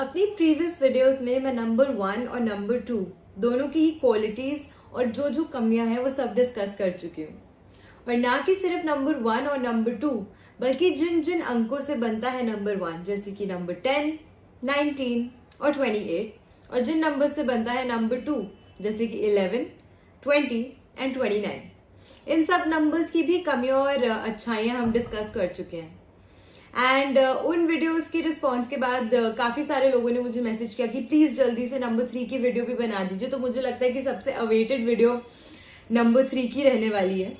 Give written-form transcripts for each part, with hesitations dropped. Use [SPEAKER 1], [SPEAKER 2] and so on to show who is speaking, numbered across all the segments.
[SPEAKER 1] अपनी previous videos में मैं नंबर 1 और नंबर 2 दोनों की ही क्वालिटीज और जो जो कमियां हैं वो सब डिस्कस कर चुकी हूँ। और ना कि सिर्फ नंबर 1 और नंबर 2 बल्कि जिन जिन अंकों से बनता है नंबर 1 जैसे कि नंबर 10, 19 और 28 और जिन नंबर से बनता है नंबर 2 जैसे कि 11, 20 एंड 29। इन सब नंबर्स की भी कमियां और अच्छाइयां हम डिस्कस कर चुके हैं। एंड उन वीडियोस के रिस्पॉन्स के बाद काफी सारे लोगों ने मुझे मैसेज किया कि प्लीज जल्दी से नंबर 3 की वीडियो भी बना दीजिए। तो मुझे लगता है कि सबसे अवेटेड वीडियो नंबर 3 की रहने वाली है।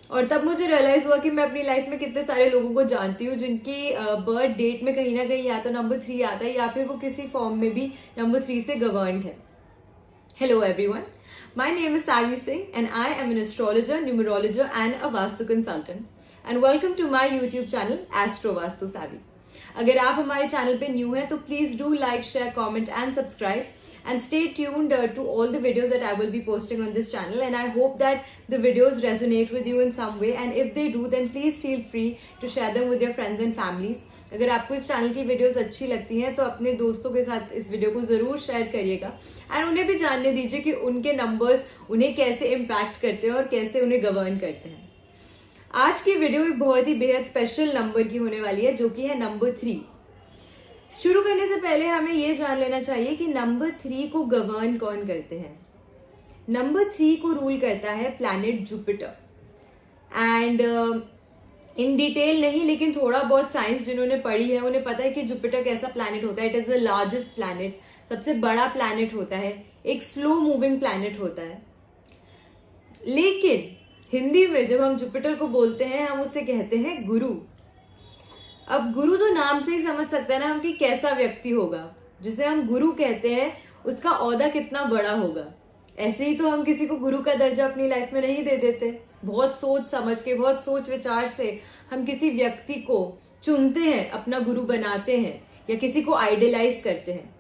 [SPEAKER 1] और तब मुझे रियलाइज हुआ कि मैं अपनी लाइफ में कितने सारे लोगों को जानती हूँ जिनकी बर्थ डेट में कहीं ना कहीं या तो नंबर 3 आता है या फिर वो किसी फॉर्म में भी नंबर 3 से गवर्न्ड है। Hello everyone, my name is Savi Singh and I am an astrologer, numerologer and a Vastu consultant. And welcome to my YouTube channel Astro Vastu Savi. अगर आप हमारे चैनल पे न्यू हैं तो please do like, share, comment and subscribe and stay tuned to all the videos that I will be posting on this channel, and I hope that the videos resonate with you in some way, and if they do then please feel free to share them with your friends and families. अगर आपको इस channel की videos अच्छी लगती हैं तो अपने दोस्तों के साथ इस वीडियो को जरूर शेयर करिएगा एंड उन्हें भी जानने दीजिए कि उनके नंबर्स उन्हें कैसे इम्पैक्ट करते हैं और कैसे उन्हें गवर्न करते हैं। आज की वीडियो एक बहुत ही बेहद स्पेशल नंबर की होने वाली है जो कि है नंबर 3। शुरू करने से पहले हमें ये जान लेना चाहिए कि नंबर 3 को गवर्न कौन करते हैं। नंबर 3 को रूल करता है planet Jupiter. And in detail नहीं लेकिन थोड़ा बहुत साइंस जिन्होंने पढ़ी है उन्हें पता है कि जुपिटर कैसा प्लैनेट होता है। It is the largest planet, सबसे बड़ा प्लैनेट होता है, एक स्लो मूविंग प्लैनेट होता है। लेकिन हिंदी में जब हम जुपिटर को बोलते हैं हम उससे कहते हैं गुरु। अब गुरु तो नाम से ही समझ सकते हैं ना हम कि कैसा व्यक्ति होगा। जिसे हम गुरु कहते हैं उसका ओहदा कितना बड़ा होगा। ऐसे ही तो हम किसी को गुरु का दर्जा अपनी लाइफ में नहीं दे देते। बहुत सोच समझ के, बहुत सोच विचार से हम किसी व्यक्ति को चुनते हैं, अपना गुरु बनाते हैं या किसी को आइडियलाइज करते हैं।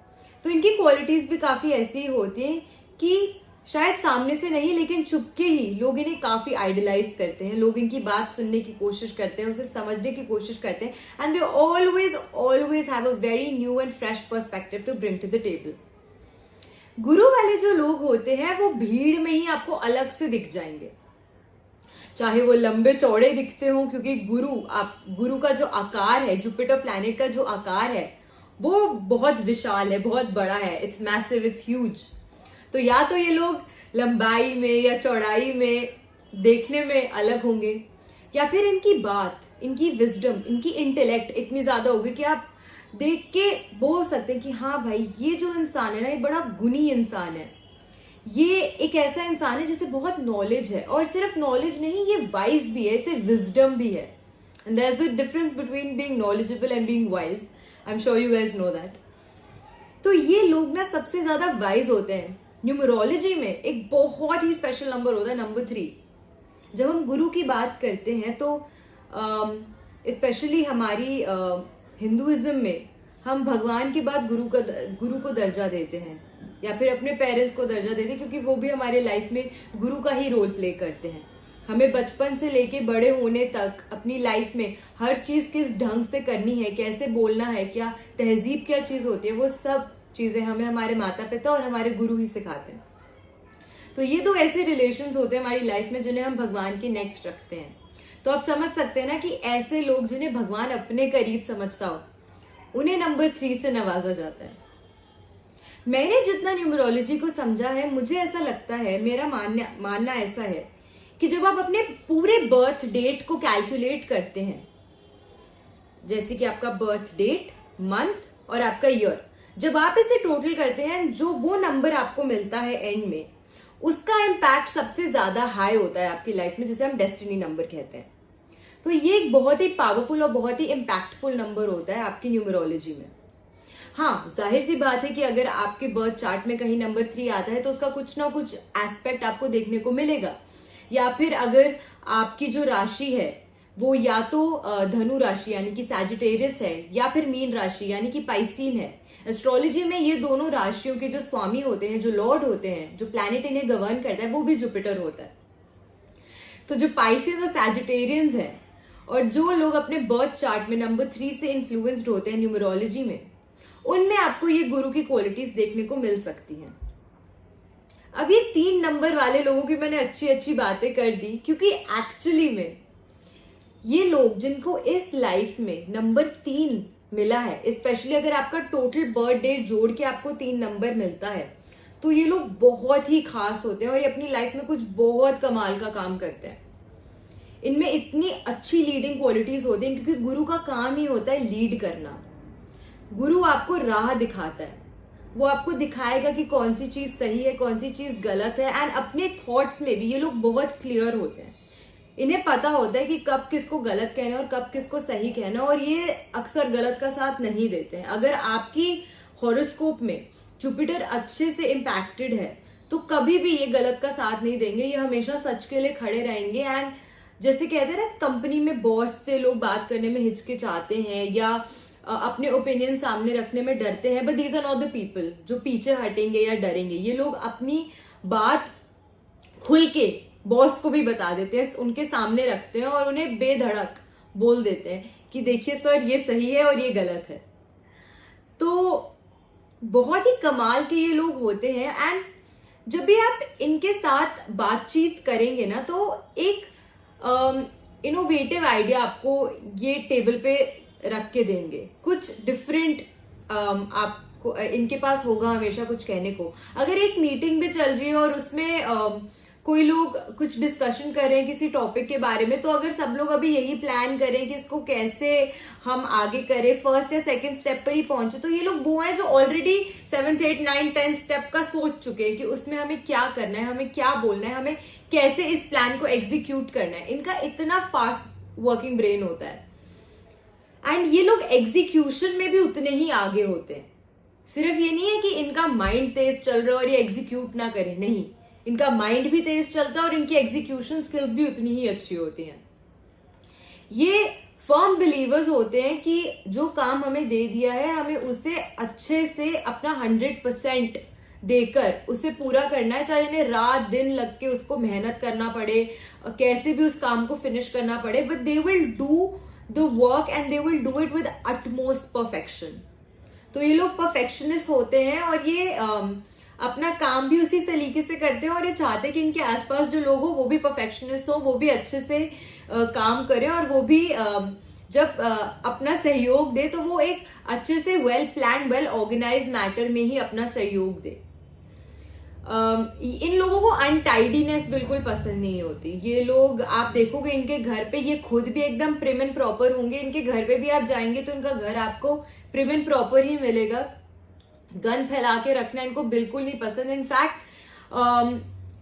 [SPEAKER 1] तो इनकी क्वालिटीज भी काफी ऐसी ही होती हैं कि शायद सामने से नहीं लेकिन चुपके ही लोग इन्हें काफी आइडियलाइज करते हैं। लोग इनकी बात सुनने की कोशिश करते हैं, उसे समझने की कोशिश करते हैं and they always have a very new and fresh perspective to bring to the table. Guru वाले जो लोग होते हैं वो भीड़ में ही आपको अलग से दिख जाएंगे, चाहे वो लंबे चौड़े दिखते हो क्योंकि गुरु का जो आकार है, जुपिटर प्लैनेट का जो आकार है वो बहुत विशाल है, बहुत बड़ा है। It's massive, it's huge. तो या तो ये लोग लंबाई में या चौड़ाई में देखने में अलग होंगे या फिर इनकी बात, इनकी विजडम, इनकी इंटेलेक्ट इतनी ज्यादा होगी कि आप देख के बोल सकते हैं कि हाँ भाई ये जो इंसान है ना ये बड़ा गुणी इंसान है। ये एक ऐसा इंसान है जिसे बहुत नॉलेज है और सिर्फ नॉलेज नहीं ये वाइज भी है, इसे विजडम भी है। And there is a difference between being knowledgeable and being wise. I am sure you guys know that. तो ये लोग ना सबसे ज्यादा वाइज होते हैं। न्यूमरोलॉजी में एक बहुत ही स्पेशल नंबर होता है नंबर 3। जब हम गुरु की बात करते हैं तो स्पेशली हमारी हिंदुइज्म में हम भगवान के बाद गुरु को दर्जा देते हैं या फिर अपने पेरेंट्स को दर्जा देते हैं क्योंकि वो भी हमारे लाइफ में गुरु का ही रोल प्ले करते हैं। हमें बचपन से लेके बड़े होने तक अपनी लाइफ में हर चीज किस ढंग से करनी है, कैसे बोलना है, क्या तहजीब क्या चीज होती है, वो सब चीजें हमें हमारे माता पिता और हमारे गुरु ही सिखाते हैं। तो ये दो ऐसे रिलेशंस होते हैं हमारी लाइफ में जिन्हें हम भगवान के नेक्स्ट रखते हैं। तो आप समझ सकते हैं ना कि ऐसे लोग जिन्हें भगवान अपने करीब समझता हो उन्हें नंबर 3 से नवाजा जाता है। मैंने जितना न्यूमरोलॉजी को समझा है मुझे ऐसा लगता है, मेरा मानना ऐसा है कि जब आप अपने पूरे बर्थ डेट को कैलकुलेट करते हैं, जैसे कि आपका बर्थ डेट, मंथ और आपका ईयर, जब आप इसे टोटल करते हैं जो वो नंबर आपको मिलता है एंड में उसका इम्पैक्ट सबसे ज्यादा हाई होता है आपकी लाइफ में, जिसे हम डेस्टिनी नंबर कहते हैं। तो ये एक बहुत ही पावरफुल और बहुत ही इम्पैक्टफुल नंबर होता है आपकी न्यूमरोलॉजी में। हाँ, जाहिर सी बात है कि अगर आपके बर्थ चार्ट में कहीं नंबर 3 आता है तो उसका कुछ ना कुछ एस्पेक्ट आपको देखने को मिलेगा। या फिर अगर आपकी जो राशि है वो या तो धनु राशि यानी कि सैजिटेरियस है या फिर मीन राशि यानी कि पाइसीन है। एस्ट्रोलॉजी में ये दोनों राशियों के जो स्वामी होते हैं, जो लॉर्ड होते हैं, जो प्लैनेट इन्हें गवर्न करता है वो भी जुपिटर होता है। तो जो पाइसीन और सैजिटेरियंस है और जो लोग अपने बर्थ चार्ट में नंबर 3 से इन्फ्लुएंस्ड होते हैं न्यूमरोलॉजी में, उनमें आपको ये गुरु की क्वालिटीज देखने को मिल सकती हैं। अब ये 3 नंबर वाले लोगों की मैंने अच्छी अच्छी बातें कर दी, क्योंकि एक्चुअली में ये लोग जिनको इस लाइफ में नंबर 3 मिला है, स्पेशली अगर आपका टोटल बर्थ डेट जोड़ के आपको 3 नंबर मिलता है, तो ये लोग बहुत ही खास होते हैं और ये अपनी लाइफ में कुछ बहुत कमाल का काम करते हैं। इनमें इतनी अच्छी लीडिंग क्वालिटीज होती हैं, क्योंकि गुरु का काम ही होता है लीड करना। गुरु आपको राह दिखाता है, वो आपको दिखाएगा कि कौन सी चीज सही है, कौन सी चीज गलत है। एंड अपने थॉट्स में भी ये लोग बहुत क्लियर होते हैं, इन्हें पता होता है कि कब किसको गलत कहना है और कब किसको सही कहना है, और ये अक्सर गलत का साथ नहीं देते हैं। अगर आपकी हॉरोस्कोप में जुपिटर अच्छे से इम्पैक्टेड है तो कभी भी ये गलत का साथ नहीं देंगे, ये हमेशा सच के लिए खड़े रहेंगे। एंड जैसे कहते हैं ना, कंपनी में बॉस से लोग बात करने में हिचकिचाते हैं या अपने ओपिनियन सामने रखने में डरते हैं, but these are not the people जो पीछे हटेंगे या डरेंगे। ये लोग अपनी बात खुल के बॉस को भी बता देते हैं, उनके सामने रखते हैं और उन्हें बेधड़क बोल देते हैं कि देखिए सर, ये सही है और ये गलत है। तो बहुत ही कमाल के ये लोग होते हैं। एंड जब भी आप इनके साथ बातचीत करेंगे ना, तो एक इनोवेटिव आइडिया आपको ये टेबल पे रख के देंगे, कुछ डिफरेंट आपको इनके पास होगा हमेशा कुछ कहने को। अगर एक मीटिंग भी चल रही है और उसमें कोई लोग कुछ डिस्कशन कर रहे हैं किसी टॉपिक के बारे में, तो अगर सब लोग अभी यही प्लान करें कि इसको कैसे हम आगे करें, फर्स्ट या सेकंड स्टेप पर ही पहुंचे, तो ये लोग वो हैं जो already 7th 8th 9th 10th step का सोच चुके हैं कि उसमें हमें क्या करना है, हमें क्या बोलना है, हमें कैसे इस प्लान को एग्जीक्यूट करना है। इनका इतना फास्ट वर्किंग ब्रेन होता है। एंड ये लोग एग्जीक्यूशन में भी उतने ही आगे होते हैं। सिर्फ ये नहीं है कि इनका माइंड तेज चल रहा है और ये एग्जीक्यूट ना करे, नहीं, इनका माइंड भी तेज चलता है और इनकी एग्जीक्यूशन स्किल्स भी उतनी ही अच्छी होती हैं। ये फर्म बिलीवर्स होते हैं कि जो काम हमें दे दिया है, हमें उसे अच्छे से अपना 100% देकर उसे पूरा करना है, चाहे इन्हें रात दिन लग के उसको मेहनत करना पड़े, कैसे भी उस काम को फिनिश करना पड़े, but they will do the work and they will do it with utmost perfection. तो ये लोग परफेक्शनिस्ट होते हैं और ये अपना काम भी उसी तरीके से करते हैं और ये चाहते हैं कि इनके आसपास जो लोग हो वो भी परफेक्शनिस्ट हो, वो भी अच्छे से काम करें और वो भी जब अपना सहयोग दे तो वो एक अच्छे से well plan well organise matter में ही अपना सहयोग दे। इन लोगों को अनटाइडीनेस बिल्कुल पसंद नहीं होती। ये लोग आप देखोगे इनके घर पे, ये खुद भी एकदम प्रिम एंड प्रॉपर होंगे, इनके घर पे भी आप जाएंगे तो इनका घर आपको प्रिम एंड प्रॉपर ही मिलेगा। गन फैला के रखना इनको बिल्कुल नहीं पसंद।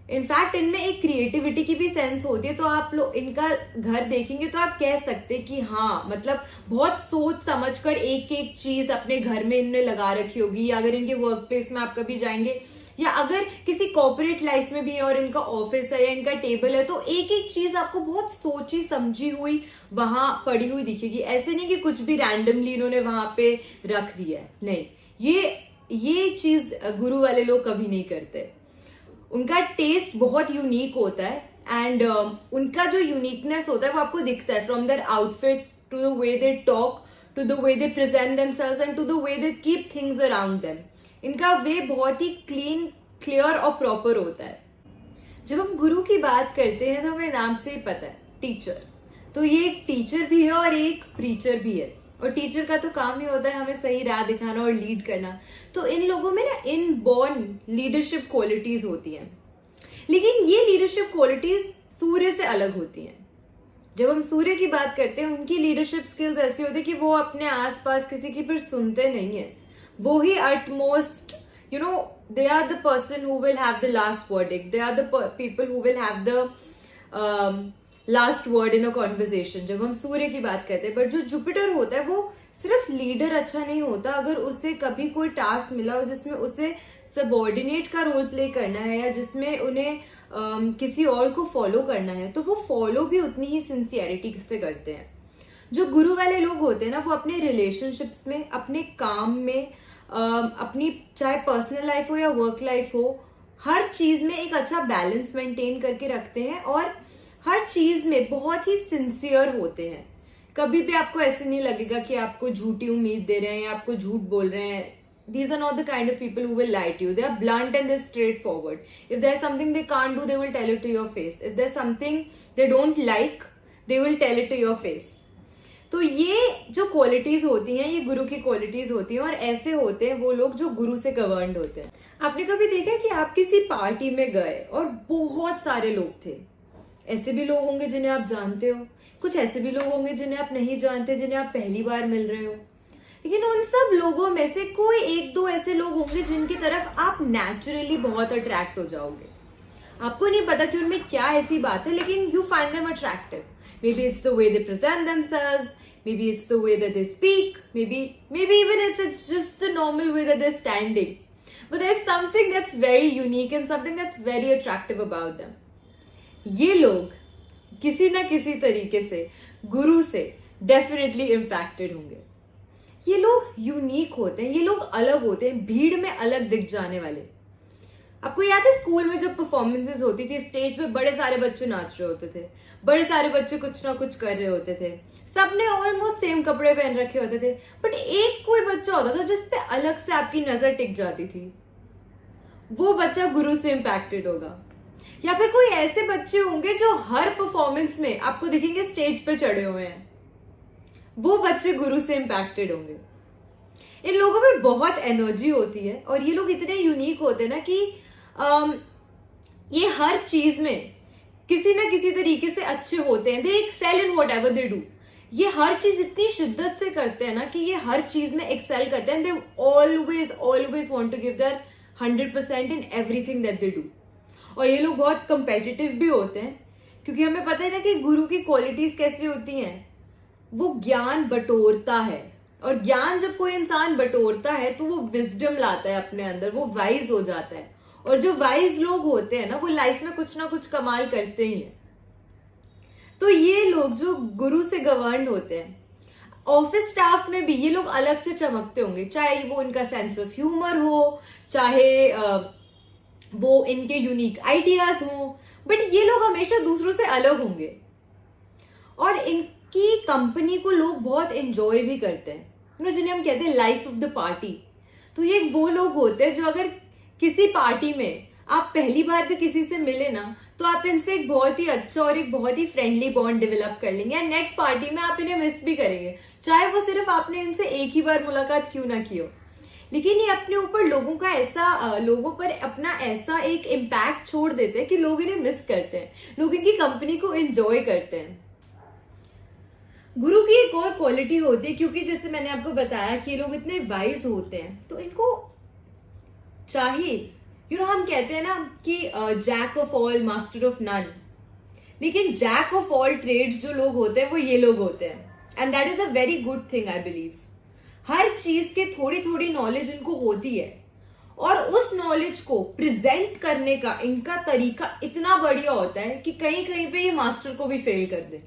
[SPEAKER 1] इनफैक्ट इनमें एक क्रिएटिविटी की भी सेंस होती है। तो आप लोग इनका घर देखेंगे तो आप कह सकते हैं कि हाँ, मतलब बहुत सोच समझकर एक एक चीज अपने घर में इनने लगा रखी होगी। या अगर इनके वर्क प्लेस में आप कभी जाएंगे या अगर किसी कॉर्पोरेट लाइफ में भी है और इनका ऑफिस है या इनका टेबल है, तो एक एक चीज आपको बहुत सोची समझी हुई वहां पड़ी हुई दिखेगी। ऐसे नहीं कि कुछ भी रैंडमली इन्होंने वहां पे रख दिया है, नहीं, ये चीज गुरु वाले लोग कभी नहीं करते। उनका टेस्ट बहुत यूनिक होता है एंड उनका जो यूनिकनेस होता है वो आपको दिखता है, from their outfits to the way they talk, to the way they present themselves and to the way they keep things around them. इनका वे बहुत ही क्लीन, क्लियर और प्रॉपर होता है। जब हम गुरु की बात करते हैं तो हमें नाम से ही पता है, टीचर। तो ये एक टीचर भी है और एक प्रीचर भी है, और टीचर का तो काम ही होता है हमें सही राह दिखाना और लीड करना। तो इन लोगों में ना इनबॉर्न लीडरशिप क्वालिटीज होती हैं, लेकिन ये लीडरशिप क्वालिटीज सूर्य से अलग होती हैं। जब हम सूर्य की बात करते हैं, उनकी लीडरशिप स्किल्स ऐसी होती है कि वो अपने आसपास किसी की फिर सुनते नहीं है। वो ही utmost, they are the person who will have the last verdict. They are the people who will have the last word in a conversation. जब हम सूर्य की बात करते हैं, बट जो जुपिटर होता है वो सिर्फ लीडर अच्छा नहीं होता। अगर उसे कभी कोई टास्क मिला हो जिसमें उसे सबॉर्डिनेट का रोल प्ले करना है या जिसमें उन्हें किसी और को फॉलो करना है, तो वो फॉलो भी उतनी ही सिंसियरिटी से करते हैं। जो गुरु वाले लोग होते हैं ना, वो अपने रिलेशनशिप्स में, अपने काम में, अपनी चाहे पर्सनल लाइफ हो या वर्क लाइफ हो, हर चीज में एक अच्छा बैलेंस मेंटेन करके रखते हैं और हर चीज में बहुत ही सिंसियर होते हैं। कभी भी आपको ऐसे नहीं लगेगा कि आपको झूठी उम्मीद दे रहे हैं या आपको झूठ बोल रहे हैं. These are not the kind of people who will lie to you. They are blunt and they're straightforward. If there's something they can't do, they will tell it to your face. If there's something they don't like, they will tell it to your face. तो ये जो qualities होती हैं ये गुरु की qualities होती हैं और ऐसे होते हैं वो लोग जो गुरु से गवर्नड होते हैं. आपने कभी देखा कि आप किसी पार्टी में गए और बहुत सारे लोग थे. ऐसे भी लोग होंगे जिन्हें आप जानते हो, कुछ ऐसे भी लोग होंगे जिन्हें आप नहीं जानते, जिन्हें आप पहली बार मिल रहे हो. लेकिन उन सब लोगों में से कोई एक दो ऐसे लोग होंगे जिनकी तरफ आप नेचुरली बहुत अट्रैक्ट हो जाओगे. आपको नहीं पता कि उनमें क्या ऐसी बात है, लेकिन you find them attractive. Maybe it's the way they present themselves, maybe it's the way that they speak, maybe even if it's just the normal way that they're standing. But there's something that's very unique and something that's very attractive about them. ये लोग किसी ना किसी तरीके से गुरु से definitely impacted होंगे. ये लोग यूनिक होते हैं, ये लोग अलग होते हैं, भीड़ में अलग दिख जाने वाले. आपको याद है स्कूल में जब परफॉर्मेंसेस होती थी, स्टेज पे बड़े सारे बच्चे नाच रहे होते थे, बड़े सारे बच्चे कुछ ना कुछ कर रहे होते थे, सबने ऑलमोस्ट सेम कपड़े पहन रखे होते थे, बट एक कोई बच्चा होता था जिस पे अलग से आपकी नजर टिक जाती थी. वो बच्चा गुरु से इम्पैक्टेड होगा. या फिर कोई ऐसे बच्चे होंगे जो हर परफॉर्मेंस में आपको दिखेंगे स्टेज पे चढ़े हुए हैं. वो बच्चे गुरु से इम्पैक्टेड होंगे. इन लोगों में बहुत एनर्जी होती है और ये लोग इतने यूनिक होते हैं ना कि ये हर चीज में किसी ना किसी तरीके से अच्छे होते हैं. They excel in whatever they do. ये हर चीज इतनी शिद्दत से करते हैं ना कि ये हर चीज में एक्सेल करते हैं. They always want to give their 100% in everything that they do. और ये लोग बहुत कंपेटिटिव भी होते हैं क्योंकि हमें पता है ना कि गुरु की क्वालिटीज कैसी होती हैं. वो ज्ञान बटोरता है और ज्ञान जब कोई इंसान बटोरता है तो वो विजडम लाता है अपने अंदर, वो वाइज हो जाता है. और जो वाइज लोग होते हैं ना वो लाइफ में कुछ ना कुछ कमाल करते ही हैं. तो ये लोग जो गुरु से गवर्न होते हैं, ऑफिस स्टाफ में भी ये लोग अलग से चमकते होंगे, चाहे वो इनका सेंस ऑफ ह्यूमर हो, चाहे वो इनके यूनिक आइडियाज हो, बट ये लोग हमेशा दूसरों से अलग होंगे और इनकी कंपनी को लोग बहुत एंजॉय भी करते हैं. जिन्हें हम कहते हैं लाइफ ऑफ द पार्टी. तो ये वो लोग होते हैं जो अगर किसी पार्टी में आप पहली बार भी किसी से मिले ना तो आप इनसे एक बहुत ही अच्छा और एक बहुत ही फ्रेंडली बॉन्ड डेवलप कर लेंगे एंड नेक्स्ट पार्टी में आप इन्हें मिस भी करेंगे, चाहे वो सिर्फ आपने इनसे एक ही बार मुलाकात क्यों ना की हो. लेकिन ये अपने ऊपर लोगों पर अपना ऐसा एक इम्पैक्ट छोड़ देते हैं कि लोग इन्हें मिस करते हैं, लोग इनकी कंपनी को एंजॉय करते हैं. गुरु की एक और क्वालिटी होती है, क्योंकि जैसे मैंने आपको बताया कि ये लोग इतने वाइज होते हैं तो इनको चाहे हम कहते हैं ना कि jack of all master of none, लेकिन जैक ऑफ ऑल ट्रेड्स जो लोग होते हैं वो ये लोग होते हैं. And that is a very good thing I believe. हर चीज के थोड़ी थोड़ी नॉलेज इनको होती है और उस नॉलेज को प्रेजेंट करने का इनका तरीका इतना बढ़िया होता है कि कहीं कहीं पे ये मास्टर को भी फेल कर दे.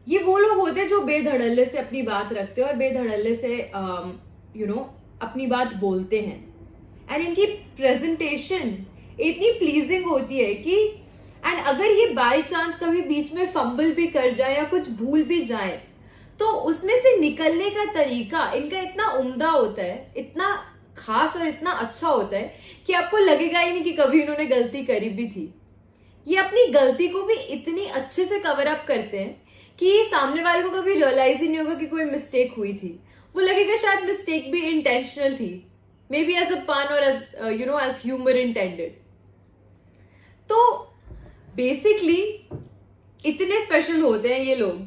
[SPEAKER 1] ये वो लोग होते हैं जो बेधड़ल्ले से अपनी बात रखते हैं और बेधड़ल्ले से अपनी बात बोलते हैं. एंड इनकी प्रेजेंटेशन इतनी प्लीजिंग होती है कि एंड अगर ये बाय चांस कभी बीच में फंबल भी कर जाए या कुछ भूल भी जाए तो उसमें से निकलने का तरीका इनका इतना उम्दा होता है, इतना खास और इतना अच्छा होता है कि आपको लगेगा ही नहीं कि कभी इन्होंने गलती करी भी थी. ये अपनी गलती को भी इतनी अच्छे से कवर अप करते हैं कि सामने वाले को कभी रियलाइज ही नहीं होगा कि कोई मिस्टेक हुई थी. वो लगेगा शायद मिस्टेक भी इंटेंशनल थी, मे बी एज अ पन और एज ह्यूमर इंटेंडेड. तो बेसिकली इतने स्पेशल होते हैं ये लोग.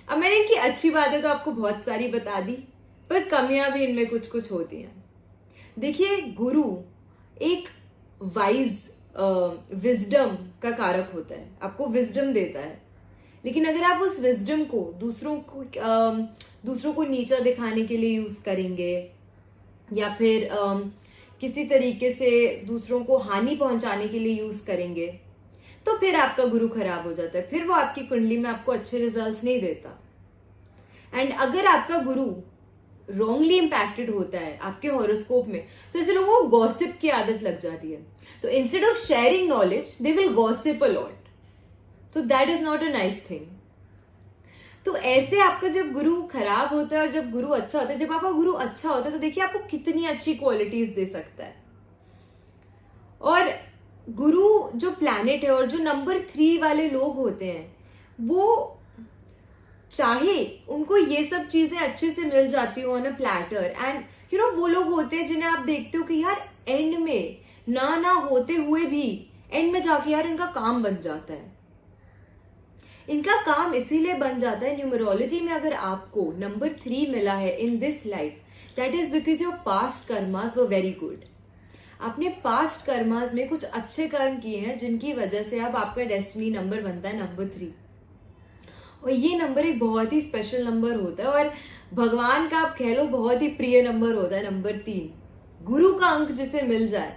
[SPEAKER 1] अब मैंने इनकी अच्छी बातें तो आपको बहुत सारी बता दी, पर कमियां भी इनमें कुछ कुछ होती हैं. देखिए, गुरु एक वाइज विजडम का कारक होता है, आपको विजडम देता है. लेकिन अगर आप उस विजडम को दूसरों को नीचा दिखाने के लिए यूज करेंगे या फिर किसी तरीके से दूसरों को हानि पहुंचाने के लिए यूज करेंगे तो फिर आपका गुरु खराब हो जाता है, फिर वो आपकी कुंडली में आपको अच्छे रिजल्ट्स नहीं देता. एंड अगर आपका गुरु रॉन्गली इम्पैक्टेड होता है आपके हॉरोस्कोप में तो ऐसे लोगों को गॉसिप की आदत लग जाती है. तो instead of sharing knowledge they will gossip a lot. So that is not a nice thing. तो ऐसे आपका जब गुरु खराब होता है और जब गुरु अच्छा होता है, जब आपका गुरु अच्छा होता है तो देखिए आपको कितनी अच्छी क्वालिटीज दे सकता है। और गुरु जो प्लैनेट है और जो नंबर 3 वाले लोग होते हैं, वो चाहे उनको ये सब चीजें अच्छे से मिल जाती हो ऑन अ प्लैटर, एंड वो लोग होते हैं जिन्हें आप देखते हो कि यार एंड में ना होते हुए भी एंड में जाके यार इनका काम बन जाता है। इनका काम इसीलिए बन जाता है, न्यूमरोलॉजी में अगर आपको नंबर 3 मिला है in this life, that is because your past karmas were very good. आपने पास्ट कर्मास में कुछ अच्छे कर्म किए हैं जिनकी वजह से अब आपका डेस्टिनी नंबर बनता है नंबर 3। और ये नंबर एक बहुत ही स्पेशल नंबर होता है और भगवान का आप कह लो बहुत ही प्रिय नंबर होता है नंबर 3। गुरु का अंक जिसे मिल जाए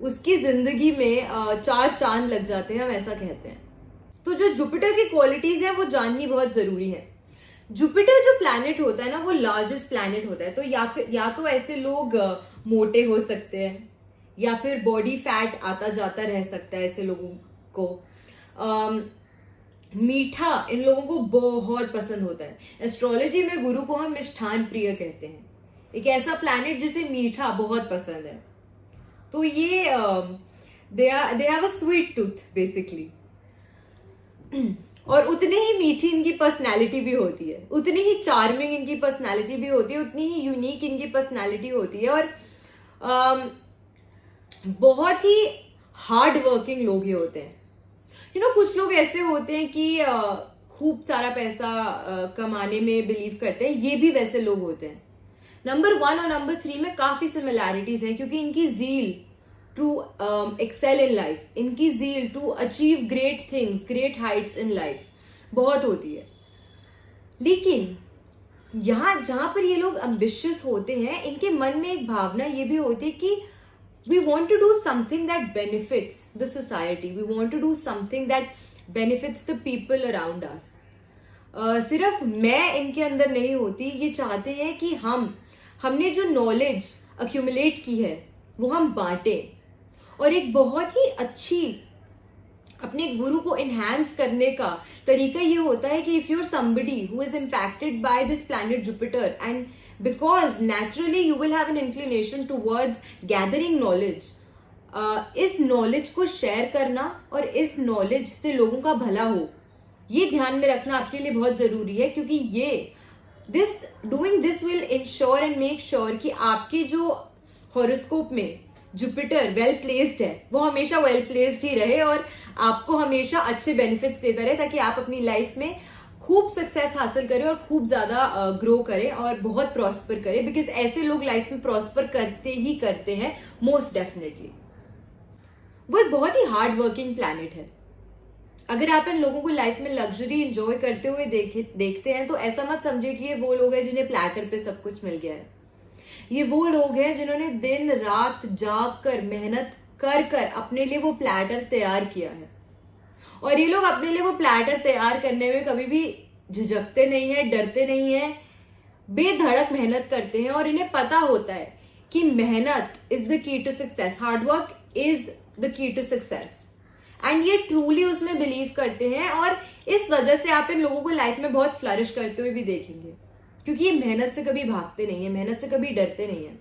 [SPEAKER 1] उसकी जिंदगी में 4 चांद लग जाते हैं, हम ऐसा कहते हैं। तो जो जुपिटर की क्वालिटीज है वो जाननी बहुत जरूरी है। जुपिटर जो प्लैनेट होता है ना, वो लार्जेस्ट प्लैनेट होता है। तो या तो ऐसे लोग मोटे हो सकते हैं या फिर बॉडी फैट आता जाता रह सकता है ऐसे लोगों को। मीठा इन लोगों को बहुत पसंद होता है। एस्ट्रोलॉजी में गुरु को हम मिष्ठान प्रिय कहते हैं, एक ऐसा प्लैनेट जिसे मीठा बहुत पसंद है। तो ये they have a sweet tooth basically. और उतनी ही मीठी इनकी पर्सनैलिटी भी होती है, उतनी ही चार्मिंग इनकी पर्सनैलिटी भी होती है, उतनी ही यूनिक इनकी पर्सनैलिटी होती है। और बहुत ही हार्ड वर्किंग लोग ही होते हैं। कुछ लोग ऐसे होते हैं कि खूब सारा पैसा कमाने में बिलीव करते हैं, ये भी वैसे लोग होते हैं। नंबर 1 और नंबर 3 में काफी सिमिलैरिटीज हैं, क्योंकि इनकी zeal to excel in life, इनकी zeal to achieve great things, great heights in life बहुत होती है। लेकिन जहां पर ये लोग एम्बिशियस होते हैं, इनके मन में एक भावना ये भी होती है कि we want to do something that benefits the society, we want to do something that benefits the people around us। सिर्फ मैं इनके अंदर नहीं होती, ये चाहते हैं कि हमने जो नॉलेज अक्यूमुलेट की है वो हम बांटें। और एक बहुत ही अच्छी अपने गुरु को एनहांस करने का तरीका ये होता है कि if you are somebody who is impacted by this planet Jupiter, and because naturally you will have an inclination towards gathering knowledge, इस नॉलेज को शेयर करना और इस नॉलेज से लोगों का भला हो, ये ध्यान में रखना आपके लिए बहुत जरूरी है। क्योंकि doing this will ensure and make sure कि आपके जो हॉरोस्कोप में जुपिटर वेल प्लेस्ड है वो हमेशा वेल प्लेस्ड ही रहे और आपको हमेशा अच्छे बेनिफिट्स देता रहे, ताकि आप अपनी लाइफ में खूब सक्सेस हासिल करें और खूब ज्यादा ग्रो करें और बहुत प्रॉस्पर करें। बिकॉज ऐसे लोग लाइफ में प्रॉस्पर करते ही करते हैं मोस्ट डेफिनेटली। वो एक बहुत ही हार्ड वर्किंग प्लैनेट है। अगर आप इन लोगों को लाइफ में लग्जरी एंजॉय करते हुए देखते हैं तो ऐसा मत समझिए कि ये वो लोग हैं जिन्हें प्लैटर पे सब कुछ मिल गया है। ये वो लोग हैं जिन्होंने दिन रात जाग कर मेहनत कर अपने लिए वो प्लैटर तैयार किया है। और ये लोग अपने लिए वो प्लैटर तैयार करने में कभी भी झिझकते नहीं है, डरते नहीं है, बेधड़क मेहनत करते हैं। और इन्हें पता होता है कि मेहनत is the key to success, hard work is the key to success, and ये ट्रूली उसमें बिलीव करते हैं। और इस वजह से आप इन लोगों को लाइफ में बहुत फ्लरिश करते हुए भी देखेंगे, क्योंकि ये मेहनत से कभी भागते नहीं है, मेहनत से कभी डरते नहीं है।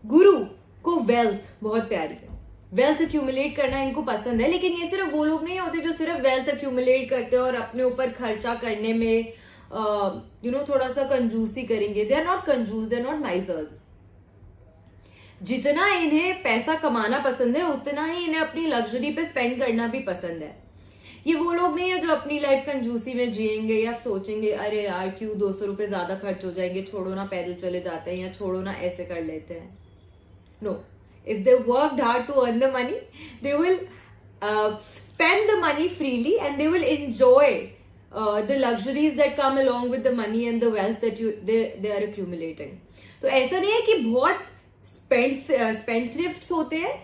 [SPEAKER 1] गुरु को वेल्थ बहुत प्यारी है, वेल्थ अक्यूमुलेट करना इनको पसंद है। लेकिन ये सिर्फ वो लोग नहीं होते जो सिर्फ वेल्थ अक्यूमुलेट करते हैं और अपने ऊपर खर्चा करने में थोड़ा सा कंजूसी करेंगे। दे आर नॉट कंजूस, दे आर नॉट माइजर्स। जितना इन्हें पैसा कमाना पसंद है उतना ही इन्हें अपनी लग्जरी पे स्पेंड करना भी पसंद है। ये वो लोग नहीं है जो अपनी लाइफ कंजूसी में जिएंगे या सोचेंगे अरे यार क्यों 200 रुपए ज्यादा खर्च हो जाएंगे, छोड़ो ना पैदल चले जाते हैं या छोड़ो ना ऐसे कर लेते हैं। No, if they worked hard to earn the money, they will spend the money freely and they will enjoy the luxuries that come along with the money and the wealth that they are accumulating। तो ऐसा नहीं है कि बहुत spendthrifts होते हैं,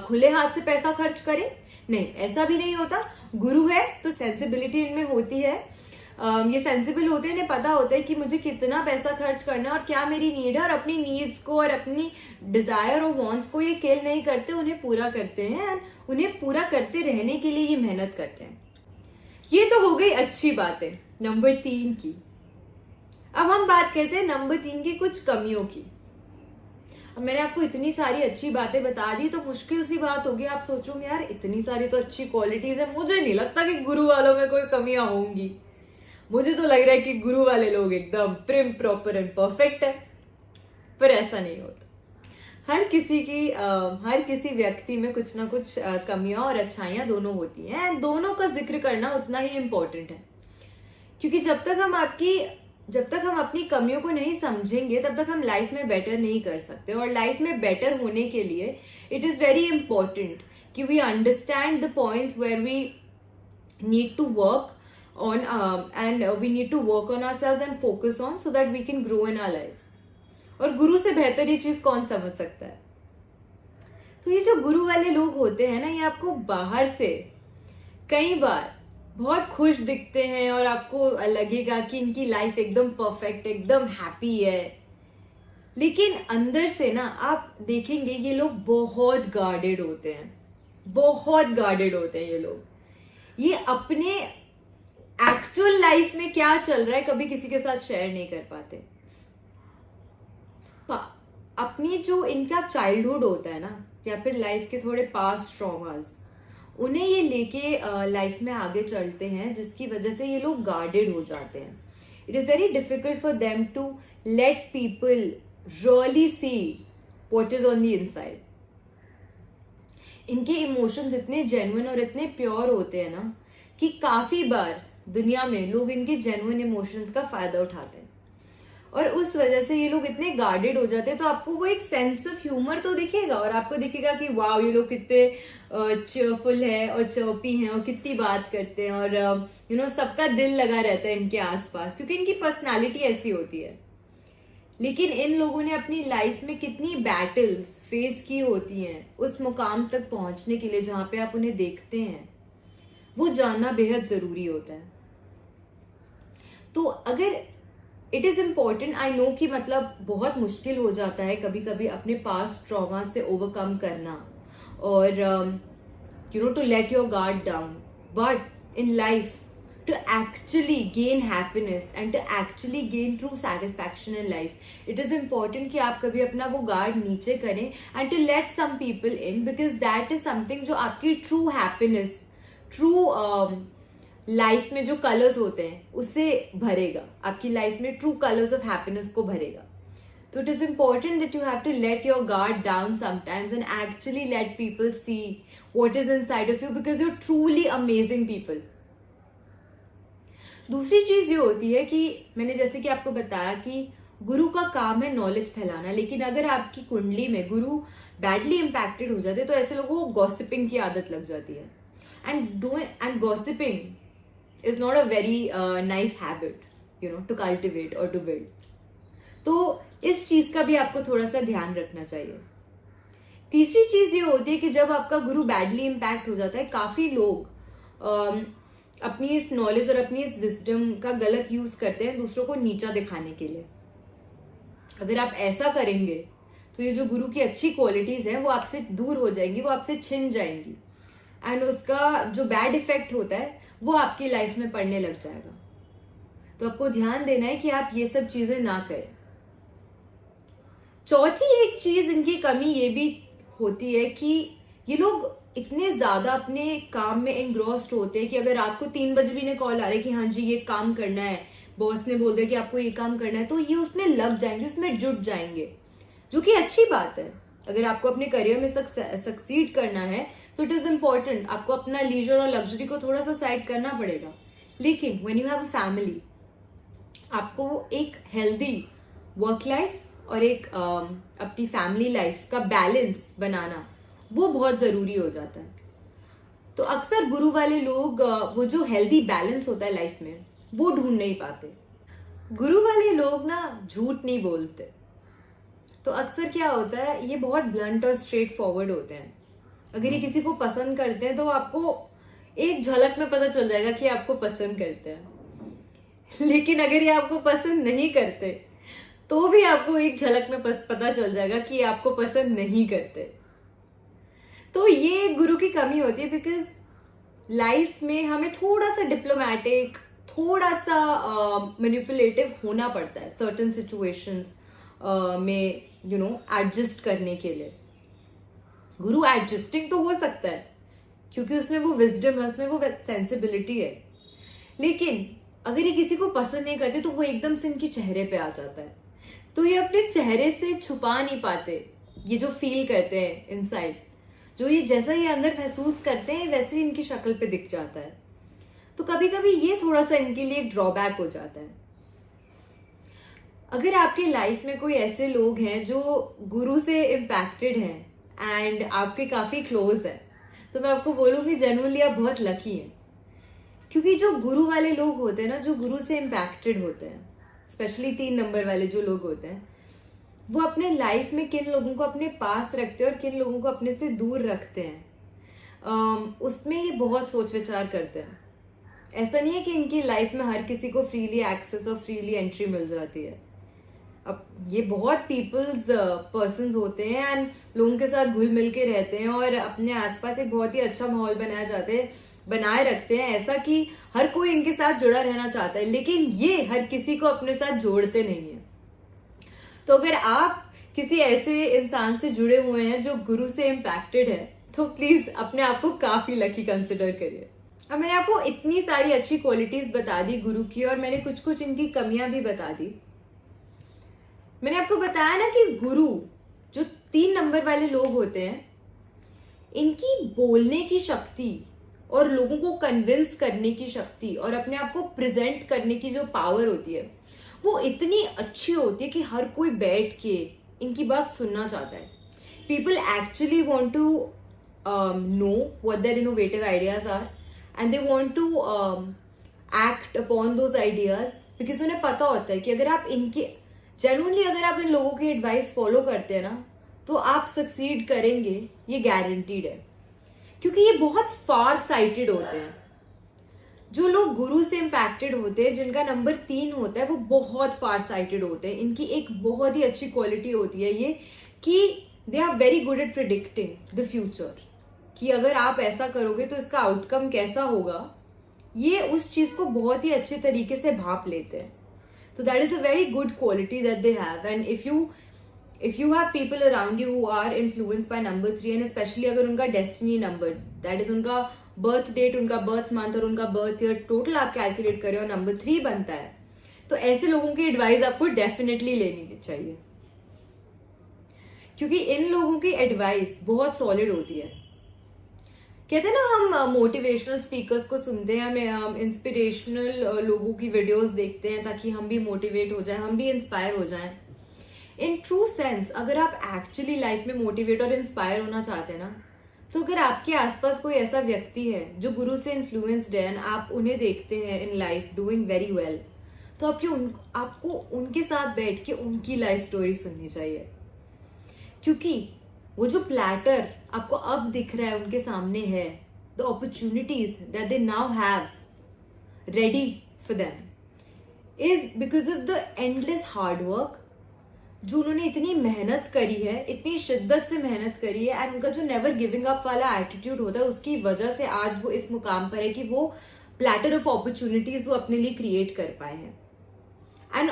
[SPEAKER 1] खुले हाथ से पैसा खर्च करें, नहीं, ऐसा भी नहीं होता। गुरु है तो सेंसिबिलिटी इनमें होती है, ये सेंसिबल होते हैं, इन्हें पता होता है कि मुझे कितना पैसा खर्च करना है और क्या मेरी नीड है, और अपनी नीड्स को और अपनी डिजायर और वांट्स को ये किल नहीं करते, उन्हें पूरा करते हैं। उन्हें पूरा करते रहने के लिए ये मेहनत करते हैं। ये तो हो गई अच्छी बातें नंबर 3 की। अब हम बात करते हैं नंबर 3 की कुछ कमियों की। अब मैंने आपको इतनी सारी अच्छी बातें बता दी तो मुश्किल सी बात होगी, आप सोचोगे यार इतनी सारी तो अच्छी क्वालिटीज है, मुझे नहीं लगता कि गुरु वालों में कोई कमियां होंगी। मुझे तो लग रहा है कि गुरु वाले लोग एकदम प्रिम प्रॉपर एंड परफेक्ट है, पर ऐसा नहीं होता। हर किसी व्यक्ति में कुछ ना कुछ कमियां और अच्छाइयां दोनों होती हैं, दोनों का जिक्र करना उतना ही इम्पोर्टेंट है। क्योंकि जब तक हम अपनी कमियों को नहीं समझेंगे तब तक हम लाइफ में बेटर नहीं कर सकते। और लाइफ में बेटर होने के लिए इट इज वेरी इंपॉर्टेंट कि we understand the points where we need to work on and we need to work on ourselves and focus on, so that we can grow in our lives. और गुरु से बेहतर ये चीज कौन समझ सकता है। तो ये जो गुरु वाले लोग होते हैं ना, ये आपको बाहर से कई बार बहुत खुश दिखते हैं और आपको लगेगा कि इनकी लाइफ एकदम परफेक्ट, एकदम हैप्पी है, लेकिन अंदर से ना आप देखेंगे ये लोग बहुत गार्डेड होते हैं, बहुत गार्डेड होते हैं ये लोग। ये अपने एक्चुअल लाइफ में क्या चल रहा है कभी किसी के साथ शेयर नहीं कर पाते। अपनी जो इनका चाइल्डहुड होता है ना, या फिर लाइफ के थोड़े पास्ट ट्रॉमास, उन्हें ये लेके लाइफ में आगे चलते हैं, जिसकी वजह से ये लोग गार्डेड हो जाते हैं। It is very difficult for them to let people really see what is on the inside. इनके इमोशंस इतने जेन्युइन और इतने प्योर होते हैं ना कि काफी बार दुनिया में लोग इनके जेन्युइन इमोशंस का फायदा उठाते हैं, और उस वजह से ये लोग इतने गार्डेड हो जाते हैं। तो आपको वो एक सेंस ऑफ ह्यूमर तो दिखेगा, और आपको दिखेगा कि वाह ये लोग कितने चीयरफुल है और चर्पी हैं और कितनी बात करते हैं, और सबका दिल लगा रहता है इनके आसपास, क्योंकि इनकी पर्सनालिटी ऐसी होती है। लेकिन इन लोगों ने अपनी लाइफ में कितनी बैटल्स फेस की होती हैं उस मुकाम तक पहुंचने के लिए जहां पे आप उन्हें देखते हैं, वो जानना बेहद जरूरी होता है। तो अगर it is important, I know कि मतलब बहुत मुश्किल हो जाता है कभी कभी अपने पास्ट ट्रॉमा से ओवरकम करना, और to let your guard down, but in life to actually gain happiness and to actually gain true satisfaction in life, it is important कि आप कभी अपना वो गार्ड नीचे करें and to let some people in, because that is something जो आपकी true happiness, true life में जो कलर्स होते हैं उससे भरेगा, आपकी लाइफ में ट्रू कलर्स ऑफ हैप्पीनेस को भरेगा। तो it is important that you have to let your guard down sometimes and actually let people see what is inside of you, because you are truly amazing people. दूसरी चीज ये होती है कि मैंने जैसे कि आपको बताया कि गुरु का काम है नॉलेज फैलाना, लेकिन अगर आपकी कुंडली में गुरु बैडली इम्पैक्टेड हो जाते तो ऐसे लोगों को गॉसिपिंग की आदत लग जाती है, and gossiping is not a very nice habit to cultivate और टू बिल्ड। तो इस चीज का भी आपको थोड़ा सा ध्यान रखना चाहिए। तीसरी चीज ये होती है कि जब आपका गुरु बैडली इम्पैक्ट हो जाता है, काफी लोग अपनी इस नॉलेज और अपनी इस विजडम का गलत यूज करते हैं दूसरों को नीचा दिखाने के लिए। अगर आप ऐसा करेंगे तो ये जो गुरु की अच्छी क्वालिटीज हैं वो आपसे दूर हो जाएंगी, वो आपसे छिन जाएंगी, एंड उसका जो बैड इफेक्ट होता है वो आपकी लाइफ में पड़ने लग जाएगा। तो आपको ध्यान देना है कि आप ये सब चीजें ना करें। चौथी एक चीज इनकी कमी ये भी होती है कि ये लोग इतने ज्यादा अपने काम में एनग्रॉस्ड होते हैं कि अगर रात को 3 बजे भी इन्हें कॉल आ रहा है कि हाँ जी ये काम करना है, बॉस ने बोल दिया कि आपको ये काम करना है, तो ये उसमें लग जाएंगे, उसमें जुट जाएंगे, जो कि अच्छी बात है। अगर आपको अपने करियर में सक्सीड करना है तो इट इज इम्पोर्टेंट, आपको अपना लीजर और लग्जरी को थोड़ा सा साइड करना पड़ेगा। लेकिन when you have a family, आपको एक हेल्दी वर्क लाइफ और एक अपनी फैमिली लाइफ का बैलेंस बनाना वो बहुत जरूरी हो जाता है। तो अक्सर गुरु वाले लोग वो जो हेल्दी बैलेंस होता है लाइफ में वो ढूंढ नहीं पाते। गुरु वाले लोग ना झूठ नहीं बोलते, तो अक्सर क्या होता है ये बहुत ब्लंट और स्ट्रेट फॉरवर्ड होते हैं। अगर ये किसी को पसंद करते हैं तो आपको एक झलक में पता चल जाएगा कि आपको पसंद करते हैं। लेकिन अगर ये आपको पसंद नहीं करते तो भी आपको एक झलक में पता चल जाएगा कि आपको पसंद नहीं करते। तो ये गुरु की कमी होती है, बिकॉज लाइफ में हमें थोड़ा सा डिप्लोमेटिक, थोड़ा सा मैनिपुलेटिव होना पड़ता है सर्टन सिचुएशंस में, एडजस्ट करने के लिए। गुरु एडजस्टिंग तो हो सकता है क्योंकि उसमें वो विजडम है, उसमें वो सेंसिबिलिटी है, लेकिन अगर ये किसी को पसंद नहीं करते तो वो एकदम से इनके चेहरे पे आ जाता है, तो ये अपने चेहरे से छुपा नहीं पाते ये जो फील करते हैं इनसाइड, जो ये जैसा ये अंदर महसूस करते हैं वैसे ही इनकी शक्ल पे दिख जाता है। तो कभी कभी ये थोड़ा सा इनके लिए ड्रॉबैक हो जाता है। अगर आपके लाइफ में कोई ऐसे लोग हैं जो गुरु से इम्पैक्टेड हैं एंड आपके काफी क्लोज है, तो मैं आपको बोलूंगी जनरली आप बहुत लकी हैं, क्योंकि जो गुरु वाले लोग होते हैं ना, जो गुरु से इम्पैक्टेड होते हैं, स्पेशली 3 नंबर वाले जो लोग होते हैं, वो अपने लाइफ में किन लोगों को अपने पास रखते हैं और किन लोगों को अपने से दूर रखते हैं, उसमें ये बहुत सोच विचार करते हैं। ऐसा नहीं है कि इनकी लाइफ में हर किसी को फ्रीली एक्सेस और फ्रीली एंट्री मिल जाती है। अब ये बहुत पीपल्स पर्सन्स होते हैं एंड लोगों के साथ घुल मिल के रहते हैं और अपने आसपास एक बहुत ही अच्छा माहौल बनाए रखते हैं, ऐसा कि हर कोई इनके साथ जुड़ा रहना चाहता है, लेकिन ये हर किसी को अपने साथ जोड़ते नहीं है। तो अगर आप किसी ऐसे इंसान से जुड़े हुए हैं जो गुरु से इम्पैक्टेड है, तो प्लीज अपने आप को काफी लकी कंसिडर करिए। अब मैंने आपको इतनी सारी अच्छी क्वालिटीज बता दी गुरु की, और मैंने कुछ कुछ इनकी कमियां भी बता दी। मैंने आपको बताया ना कि गुरु जो 3 नंबर वाले लोग होते हैं, इनकी बोलने की शक्ति और लोगों को कन्विंस करने की शक्ति और अपने आप को प्रेजेंट करने की जो पावर होती है, वो इतनी अच्छी होती है कि हर कोई बैठ के इनकी बात सुनना चाहता है। People actually want to know what their innovative ideas are and they want to act upon those ideas, because उन्हें पता होता है कि अगर आप अगर आप इन लोगों की एडवाइस फॉलो करते हैं ना, तो आप सक्सीड करेंगे, ये गारंटीड है। क्योंकि ये बहुत फार साइटेड होते हैं। जो लोग गुरु से इम्पैक्टेड होते हैं, जिनका नंबर 3 होता है, वो बहुत फार साइटेड होते हैं। इनकी एक बहुत ही अच्छी क्वालिटी होती है ये कि they are very good at predicting the future, कि अगर आप ऐसा करोगे तो इसका आउटकम कैसा होगा, ये उस चीज को बहुत ही अच्छे तरीके से भाप लेते हैं। So that is a very good quality that they have. And if you have people around you who are influenced by number 3, and especially अगर उनका destiny number, that is उनका birth date, उनका birth month और उनका birth year total आप calculate करें और number 3 बनता है, तो ऐसे लोगों की एडवाइस आपको डेफिनेटली लेनी चाहिए, क्योंकि इन लोगों की एडवाइस बहुत सॉलिड होती है। कहते हैं ना, हम मोटिवेशनल स्पीकर्स को सुनते हैं, हम इंस्पिरेशनल लोगों की वीडियोस देखते हैं ताकि हम भी मोटिवेट हो जाएं, हम भी इंस्पायर हो जाएं। इन ट्रू सेंस अगर आप एक्चुअली लाइफ में मोटिवेट और इंस्पायर होना चाहते हैं ना, तो अगर आपके आसपास कोई ऐसा व्यक्ति है जो गुरु से इन्फ्लुएंस्ड है, आप उन्हें देखते हैं in life doing very well, तो आपको उनके साथ बैठ के उनकी लाइफ स्टोरी सुननी चाहिए। क्योंकि वो जो प्लैटर आपको अब दिख रहा है उनके सामने है, the opportunities that they now have ready for them is because of the endless hard work, जो उन्होंने इतनी मेहनत करी है, इतनी शिद्दत से मेहनत करी है, एंड उनका जो नेवर गिविंग अप वाला एटीट्यूड होता है, उसकी वजह से आज वो इस मुकाम पर है कि वो प्लैटर ऑफ अपॉर्चुनिटीज वो अपने लिए क्रिएट कर पाए हैं। एंड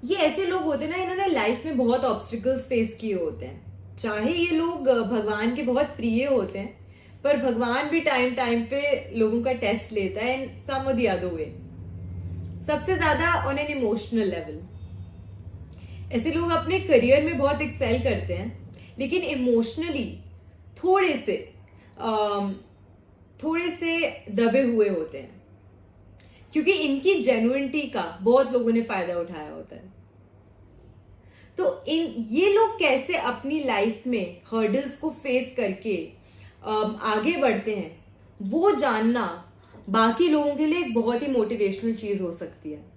[SPEAKER 1] ये ऐसे लोग होते हैं ना, इन्होंने लाइफ में बहुत ऑब्स्टिकल्स फेस किए होते हैं। चाहे ये लोग भगवान के बहुत प्रिय होते हैं, पर भगवान भी टाइम टाइम पे लोगों का टेस्ट लेता है, इन सम और द अदर वे, सबसे ज्यादा ऑन एन इमोशनल लेवल। ऐसे लोग अपने करियर में बहुत एक्सेल करते हैं, लेकिन इमोशनली थोड़े से दबे हुए होते हैं, क्योंकि इनकी जेन्युइनिटी का बहुत लोगों ने फायदा उठाया होता है। तो ये लोग कैसे अपनी लाइफ में हर्डल्स को फेस करके आगे बढ़ते हैं, वो जानना बाकी लोगों के लिए एक बहुत ही मोटिवेशनल चीज हो सकती है।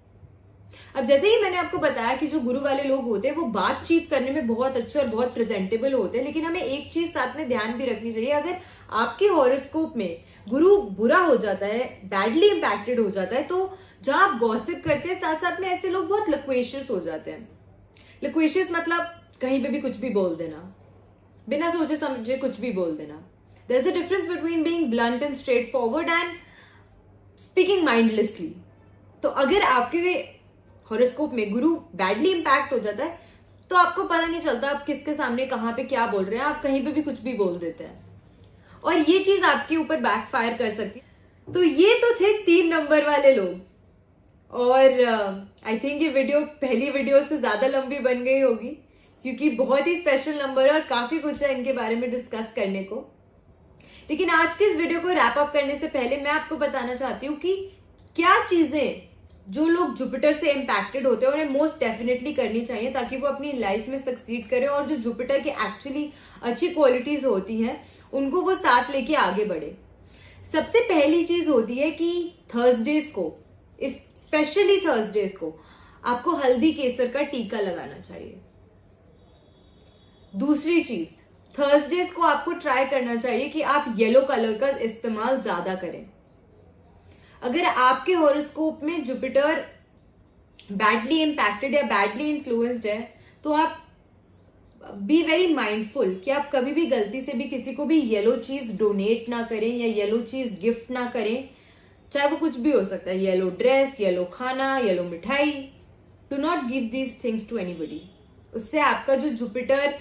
[SPEAKER 1] अब जैसे ही मैंने आपको बताया कि जो गुरु वाले लोग होते हैं वो बातचीत करने में बहुत अच्छे और बहुत प्रेजेंटेबल होते हैं, लेकिन हमें एक चीज साथ में ध्यान भी रखनी चाहिए, अगर आपके हॉरोस्कोप में गुरु बुरा हो जाता है, बैडली इंपैक्टेड हो जाता है, तो जहां आप गॉसिप करते हैं साथ साथ में ऐसे लोग बहुत लिक्वेशियस हो जाते हैं। लिक्वेशियस मतलब कहीं पे भी कुछ भी बोल देना, बिना सोचे समझे कुछ भी बोल देना। There is a difference between being blunt and straightforward and speaking mindlessly. तो अगर आपके हॉरोस्कोप में गुरु बैडली इंपैक्ट हो जाता है तो आपको पता नहीं चलता आप किसके सामने कहां पे क्या बोल रहे हैं, आप कहीं पे भी कुछ भी बोल देते हैं और ये चीज आपके ऊपर बैकफायर कर सकती है। तो ये तो थे 3 नंबर वाले लोग और आई थिंक ये वीडियो पहली वीडियो से ज्यादा लंबी बन गई होगी क्योंकि बहुत ही स्पेशल नंबर है और काफी कुछ है इनके बारे में डिस्कस करने को। लेकिन आज के इस वीडियो को रैप अप करने से पहले मैं आपको बताना चाहती हूँ कि क्या चीजें जो लोग जुपिटर से इम्पैक्टेड होते हैं उन्हें मोस्ट डेफिनेटली करनी चाहिए ताकि वो अपनी लाइफ में सक्सीड करें और जो जुपिटर की एक्चुअली अच्छी क्वालिटीज होती हैं उनको वो साथ लेके आगे बढ़े। सबसे पहली चीज होती है कि थर्सडेज को, स्पेशली थर्सडेज को आपको हल्दी केसर का टीका लगाना चाहिए। दूसरी चीज, थर्सडेज को आपको ट्राई करना चाहिए कि आप येलो कलर का इस्तेमाल ज्यादा करें। अगर आपके हॉरोस्कोप में जुपिटर बैडली इंपैक्टेड या बैडली इन्फ्लुएंस्ड है तो आप बी वेरी माइंडफुल कि आप कभी भी गलती से भी किसी को भी येलो चीज डोनेट ना करें या येलो चीज गिफ्ट ना करें, चाहे वो कुछ भी हो सकता है, येलो ड्रेस, येलो खाना, येलो मिठाई। Do not give these things to anybody. उससे आपका जो जुपिटर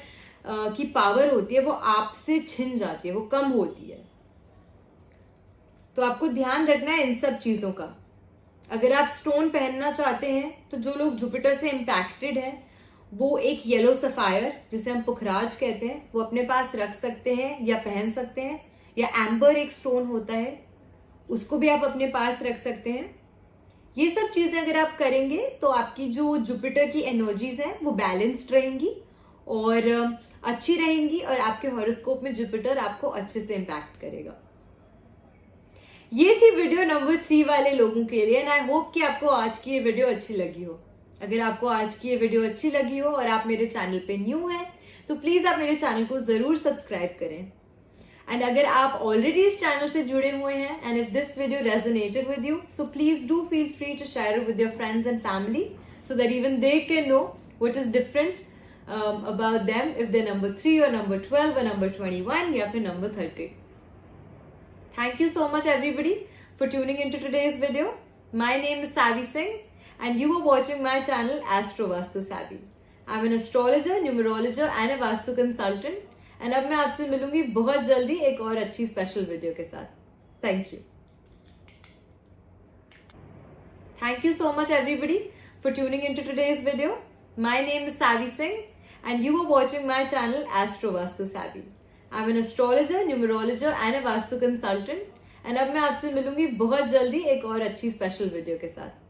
[SPEAKER 1] की पावर होती है वो आपसे छिन जाती है, वो कम होती है। तो आपको ध्यान रखना है इन सब चीजों का। अगर आप स्टोन पहनना चाहते हैं तो जो लोग जुपिटर से इंपैक्टेड हैं वो एक येलो सफायर जिसे हम पुखराज कहते हैं वो अपने पास रख सकते हैं या पहन सकते हैं, या एम्बर एक स्टोन होता है उसको भी आप अपने पास रख सकते हैं। ये सब चीजें अगर आप करेंगे तो आपकी जो जुपिटर की एनर्जीज हैं वो बैलेंस्ड रहेंगी और अच्छी रहेंगी और आपके हॉरोस्कोप में जुपिटर आपको अच्छे से इंपैक्ट करेगा। ये थी वीडियो नंबर 3 वाले लोगों के लिए एंड आई होप कि आपको आज की ये वीडियो अच्छी लगी हो। अगर आपको आज की ये वीडियो अच्छी लगी हो और आप मेरे चैनल पे न्यू हैं तो प्लीज आप मेरे चैनल को जरूर सब्सक्राइब करें। एंड अगर आप ऑलरेडी इस चैनल से जुड़े हुए हैं and if this video resonated with you so please do feel free to share with your friends and family so that even they can know what is different about them if they're number 3 or number 12 or number 21 या फिर number 30. Thank you so much everybody for tuning into today's video. My name is Savvy Singh and you are watching my channel Astro Vastu Savvy. I'm an astrologer, numerologer and a Vastu consultant and अब मैं आपसे मिलूंगी बहुत जल्दी एक और अच्छी special video के साथ। Thank you. Thank you so much everybody for tuning into today's video. My name is Savvy Singh and you are watching my channel Astro Vastu Savvy. I'm an astrologer, numerologer and a Vastu consultant and अब मैं आपसे मिलूंगी बहुत जल्दी एक और अच्छी special video के साथ।